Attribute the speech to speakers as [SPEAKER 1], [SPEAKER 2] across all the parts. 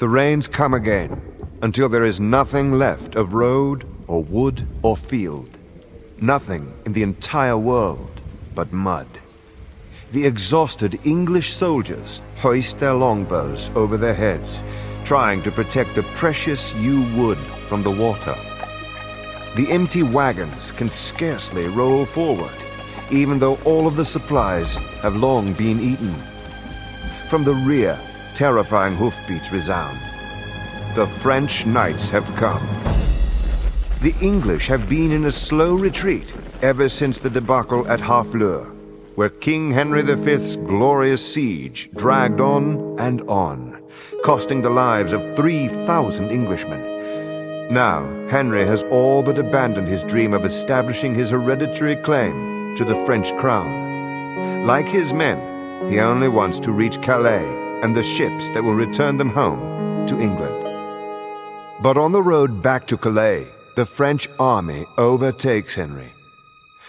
[SPEAKER 1] The rains come again, until there is nothing left of road or wood or field. Nothing in the entire world but mud. The exhausted English soldiers hoist their longbows over their heads, trying to protect the precious yew wood from the water. The empty wagons can scarcely roll forward, even though all of the supplies have long been eaten. From the rear, terrifying hoofbeats resound. The French knights have come. The English have been in a slow retreat ever since the debacle at Harfleur, where King Henry V's glorious siege dragged on and on, costing the lives of 3,000 Englishmen. Now, Henry has all but abandoned his dream of establishing his hereditary claim to the French crown. Like his men, he only wants to reach Calais and the ships that will return them home to England. But on the road back to Calais, the French army overtakes Henry.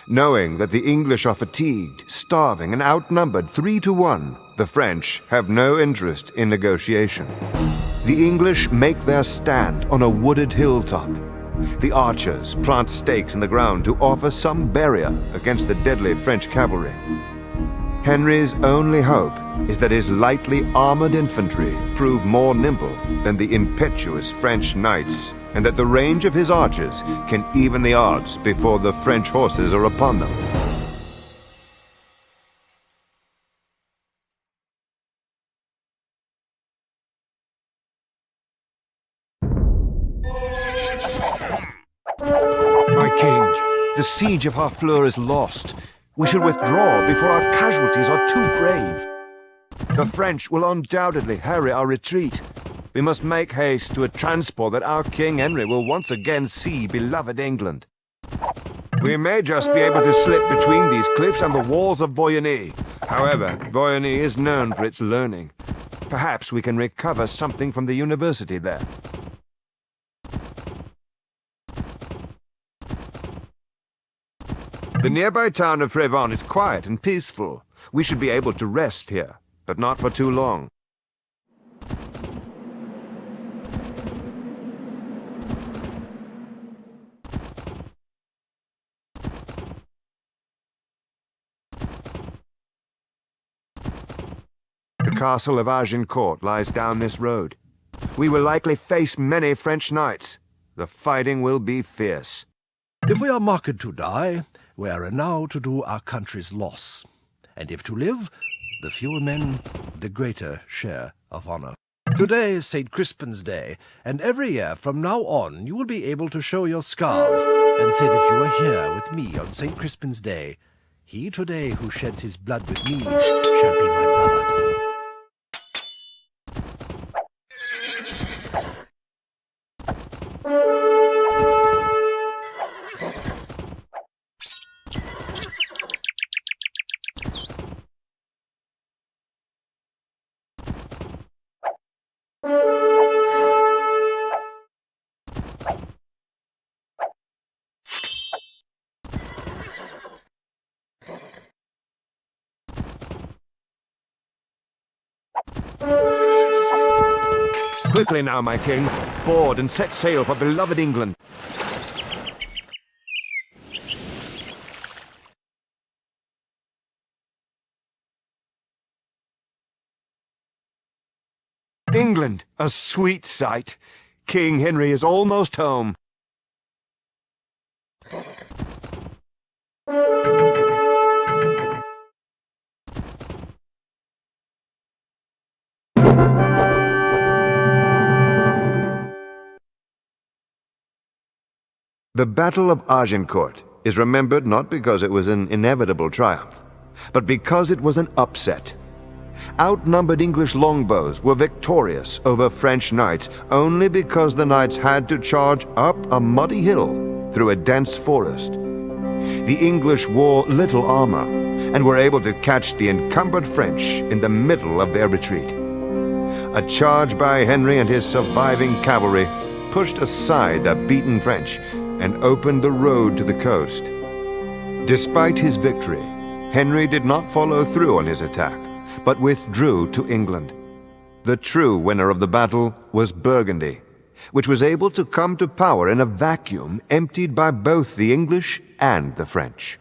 [SPEAKER 1] Knowing that the English are fatigued, starving, and outnumbered 3-1, the French have no interest in negotiation. The English make their stand on a wooded hilltop. The archers plant stakes in the ground to offer some barrier against the deadly French cavalry. Henry's only hope is that his lightly armored infantry prove more nimble than the impetuous French knights, and that the range of his archers can even the odds before the French horses are upon them. My king, the siege of Harfleur is lost. We should withdraw before our casualties are too grave. The French will undoubtedly harry our retreat. We must make haste to a transport that our King Henry will once again see beloved England. We may just be able to slip between these cliffs and the walls of Voyagny. However, Voyagny is known for its learning. Perhaps we can recover something from the university there. The nearby town of Frévent is quiet and peaceful. We should be able to rest here, but not for too long. The castle of Agincourt lies down this road. We will likely face many French knights. The fighting will be fierce.
[SPEAKER 2] If we are marked to die, we are now to do our country's loss. And if to live, the fewer men, the greater share of honor. Today is St. Crispin's Day, and every year from now on you will be able to show your scars and say that you are here with me on St. Crispin's Day. He today who sheds his blood with me shall be my brother.
[SPEAKER 1] Quickly now, my king. Board and set sail for beloved England. England, a sweet sight. King Henry is almost home. The Battle of Agincourt is remembered not because it was an inevitable triumph, but because it was an upset. Outnumbered English longbows were victorious over French knights only because the knights had to charge up a muddy hill through a dense forest. The English wore little armor and were able to catch the encumbered French in the middle of their retreat. A charge by Henry and his surviving cavalry pushed aside the beaten French and opened the road to the coast. Despite his victory, Henry did not follow through on his attack, but withdrew to England. The true winner of the battle was Burgundy, which was able to come to power in a vacuum emptied by both the English and the French.